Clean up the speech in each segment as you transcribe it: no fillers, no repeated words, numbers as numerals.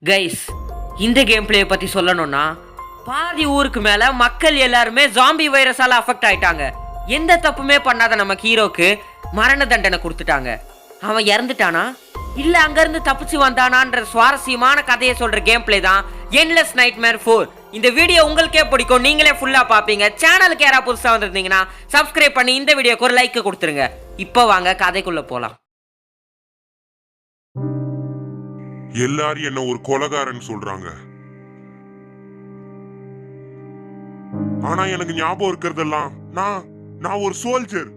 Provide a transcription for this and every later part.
Guys, இந்த game play பத்தி சொல்லணும்னா பாதி ஊருக்கு மேல மக்கள் எல்லாருமே ஜாம்பி வைரஸால அஃபெக்ட் ஆயிட்டாங்க. எந்த தப்புமே பண்ணாத நம்ம ஹீரோக்கு மரண தண்டனை கொடுத்துட்டாங்க. அவன் இறந்துட்டானா இல்ல அங்க இருந்து தப்பிச்சு வந்தானான்ற சுவாரஸ்யமான கதையை சொல்ற கேம் பிளே தான் என்லெஸ் நைட்மேர் 4. இந்த வீடியோ உங்களுக்கே பிடிக்கும், நீங்களே ஃபுல்லா பாப்பீங்க. சேனலுக்கு யாரா புதுசா வந்திருந்தீங்கன்னா சப்ஸ்கிரைப் பண்ணி இந்த வீடியோக்கு ஒரு லைக் கொடுத்துருங்க. இப்போ வாங்க கதைக்குள்ள போலாம். எல்லாரும் என்ன ஒரு கொலைகாரன் சொல்றாங்க. ஆனா எனக்கு ஞாபகம் இருக்கிறதெல்லாம் நான் ஒரு சோல்ஜர்.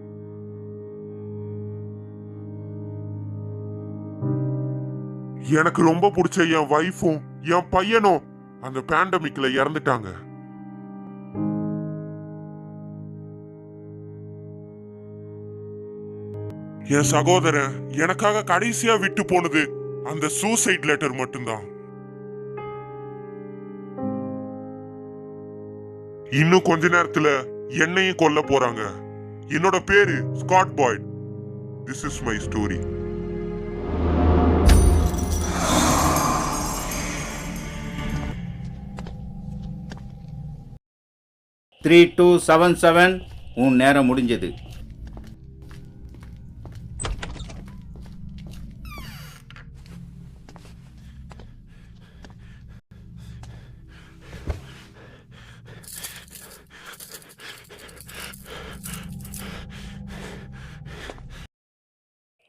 எனக்கு ரொம்ப பிடிச்ச என் வைஃபும் என் பையனும் அந்த பேண்டமிக்ல இறந்துட்டாங்க. என் சகோதரன் எனக்காக கடைசியா விட்டு போனது அந்த சூசைட் லெட்டர் மட்டும்தான். இன்னும் கொஞ்ச நேரத்துல என்னையும் கொல்ல போறாங்க. என்னோட பேரு Scott Boyd. This is my story. Three 277 உன் நேரம் முடிஞ்சது.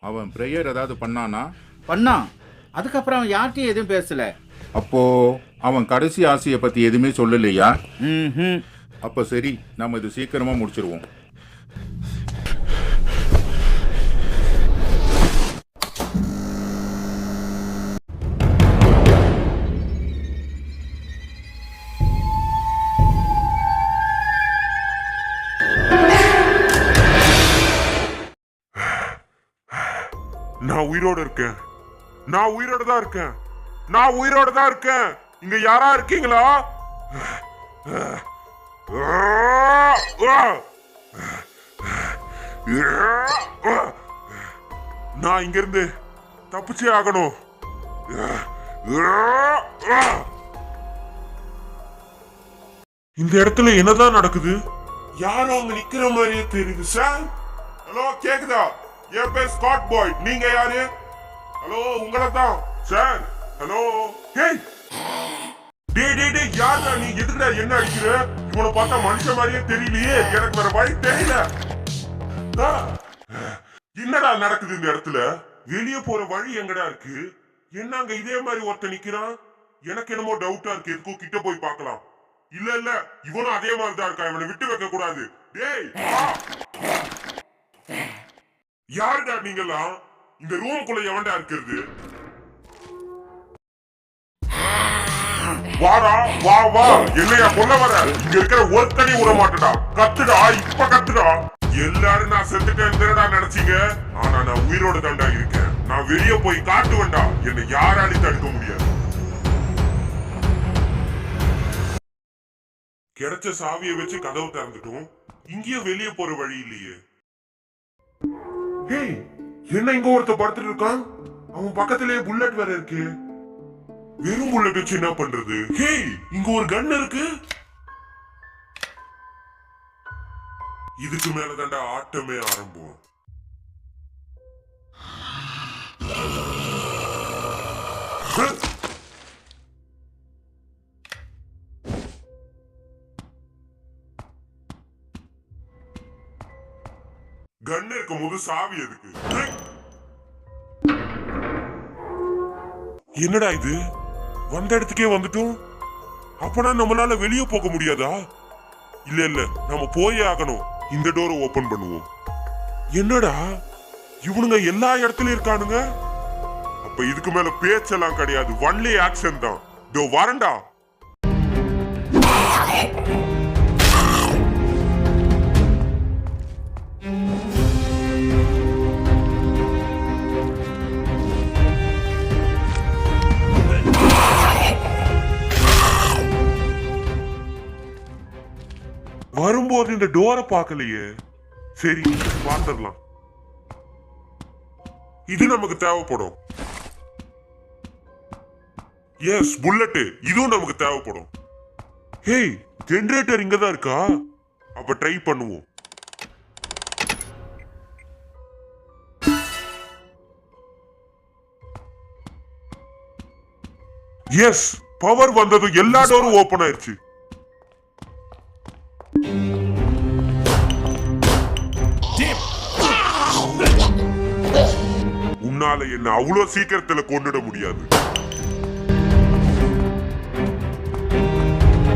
அவன் ப்ரேயர் ஏதாவது பண்ணான். அதுக்கப்புறம் அவன் யார்கிட்டயும் எதுவும் பேசல. அப்போ அவன் கடைசி ஆசையை பத்தி எதுவுமே சொல்லலையா? ம். அப்ப சரி, நம்ம இது சீக்கிரமா முடிச்சிருவோம். நான் உயிரோட இருக்கேன். நான் உயிரோட தான் இருக்கேன். நான் உயிரோட தான் இருக்கேன். இங்க யாரா இருக்கீங்களா? நான் இங்க இருந்து தப்பிச்சே ஆகணும். இந்த இடத்துல என்னதான் நடக்குது? யாரும் அங்க நிக்கிற மாதிரியே தெரியுது. சார், ஹலோ, கேக்குதா? என் பேர் ஸ்காட் பாய்ட். நீங்க யாரு? ஹலோ, உங்களை தான் சார். ஹலோ, ஹேய், டேய், யாரா நீ? எதுக்குடா என்ன அடிக்கிற? இவனை பார்த்தா மனுஷன் மாதிரியே தெரியலையே. எனக்கு வேற வழி தெரியல. என்னடா நடக்குது இந்த இடத்துல? வெளியே போற வழி எங்கடா இருக்கு? என்ன அங்க இதே மாதிரி ஒருத்தன் நிக்கிறான்? எனக்கு என்னமோ டவுட்டா இருக்கு. எதுக்கும் கிட்ட போய் பார்க்கலாம். இல்ல இவனும் அதே மாதிரி தான் இருக்கான். இவனை விட்டு வைக்க கூடாது. டேய், யாருடா நீங்கெல்லாம்? இந்த ரூமுக்குள்ள எவன்டா இருக்கிறது? வாடா, வா. என்னையா கொல்ல வர? இங்க இருக்கிற ஒருத்தனி விட மாட்டடா. கத்துடா, இப்ப கத்துடா. எல்லாரும் நான் செத்துட்டேன் நினைச்சீங்க. ஆனா நான் உயிரோட தாண்டா இருக்கேன். நான் வெளியே போய் காட்டுவேன்டா. என்னை யாராலையும் தடுக்க முடியாது. கிடைச்ச சாவியை வச்சு கதவு திறந்துட்டோம். இங்கேயும் வெளியே போற வழி இல்லையே. ஹேய், என்ன இங்க ஒருத்த படுத்துட்டு இருக்கான்? அவன் பக்கத்திலேயே புல்லட் வேற இருக்கு. வெறும் புல்லட் வச்சு என்ன பண்றது? ஹேய், இங்க ஒரு கன் இருக்கு. இதுக்கு மேலதாண்டா ஆட்டமே ஆரம்பம். கன் இருக்கும் போது சாவி எதுக்கு? என்னடா இது? வந்த இடத்துக்கே வந்துட்டோம். அப்பனா நம்மளால வெளியே போக முடியாதா? இல்ல நம்ம போயே ஆகணும். இந்த டோரை ஓபன் பண்ணுவோம். என்னடா இவனுங்க எல்லா இடத்துலயும் இருக்கானுங்க? அப்ப இதுக்கு மேல பேச்செல்லாம் கிடையாது. ஒன்லி ஆக்ஷன் தான். டோ வரண்டா. வரும்போது இந்த டோரை பார்க்கலையே. சரி, பார்த்துடலாம். இது நமக்கு தேவைப்படும். எஸ் புல்லட், இதுவும் நமக்கு தேவைப்படும். ஹேய், ஜெனரேட்டர் இங்க தான் இருக்கா? அப்ப ட்ரை பண்ணுவோம். எஸ், பவர் வந்ததும் எல்லா டோரும் ஓபன் ஆயிருச்சு. உன்னால என்ன அவ்வளவு சீக்கிரத்துல கொண்டுட முடியாது.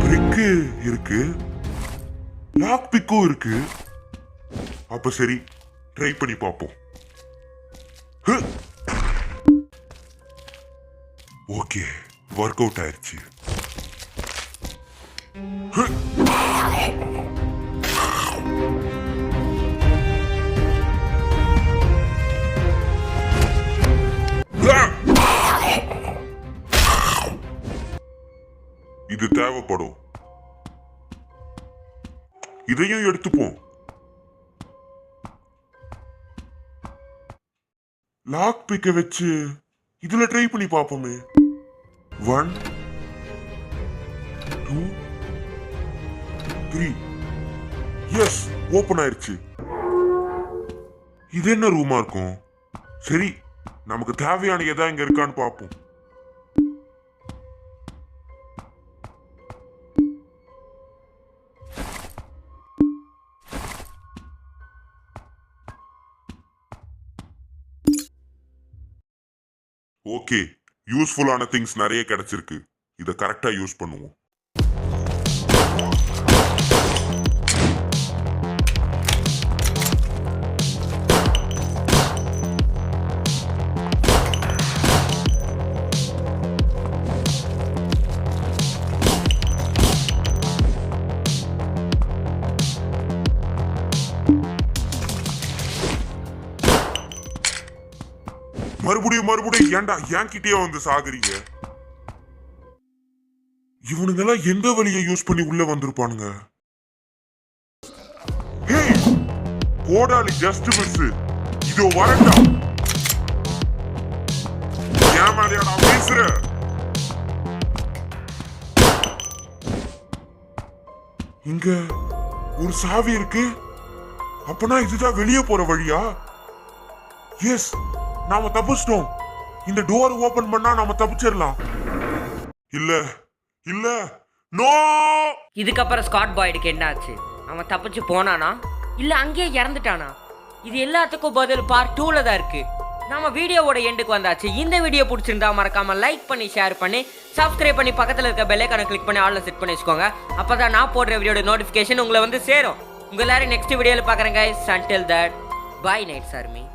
பிரிக்கு இருக்கு, லாக் பிக்கும் இருக்கு. அப்ப சரி, ட்ரை பண்ணி பார்ப்போம். ஓகே, ஒர்க் அவுட் ஆயிருச்சு. இது தேவைப்படும். இதையும் எடுத்துப்போம். லாக் பிக்க வச்சு இதுல ட்ரை பண்ணி பார்ப்போமே. 1 2 3. எஸ், ஓபன் ஆயிருச்சு. இது என்ன ரூமா இருக்கும்? சரி, நமக்கு தேவையான எதா இங்க இருக்கான்னு பார்ப்போம். ஓகே, யூஸ்ஃபுல்லான திங்ஸ் நிறைய கிடைச்சிருக்கு. இதை கரெக்டா யூஸ் பண்ணுவோம். மறுபடியும் ஏன்டா என்கிட்டயே வந்து சாகுறீங்க? இவனுங்கெல்லாம் எந்த வழியை யூஸ் பண்ணி உள்ள வந்திருப்பானுங்க? ஹேய், கோடாலி ஜஸ்ட் மிஸ். இதோ வரட்டா. ஏமாலியாடா பேசுற? இங்க ஒரு சாவி இருக்கு. அப்பனா இதுதான் வெளியே போற வழியா? எஸ், நாம தப்பிச்சிட்டோம். இந்த டோர் ஓபன் பண்ணா நாம தப்பிச்சிடலாம். இல்ல இல்ல, நோ. இதுக்கப்புறம் ஸ்காட் பாய்டுக்கு என்ன ஆச்சு? அவன் தப்பிச்சு போனானா இல்ல அங்கேயே இறந்துட்டானா? இது எல்லாத்துக்கும் பதில் பார்ட் 2ல தான் இருக்கு. நாம வீடியோவோட எண்டுக்கு வந்தாச்சு. இந்த வீடியோ பிடிச்சிருந்தா மறக்காம லைக் பண்ணி, ஷேர் பண்ணி, சப்ஸ்கிரைப் பண்ணி, பக்கத்துல இருக்க பெல் ஐகானை கிளிக் பண்ணி ஆல்ல செட் பண்ணி வச்சுக்கோங்க. அப்பதான் நான் போடுற வீடியோட நோட்டிபிகேஷன் உங்களை வந்து சேரும். உங்க எல்லாரும் நெக்ஸ்ட் வீடியோல பாக்குறேன் guys. Until that, bye Nights Army.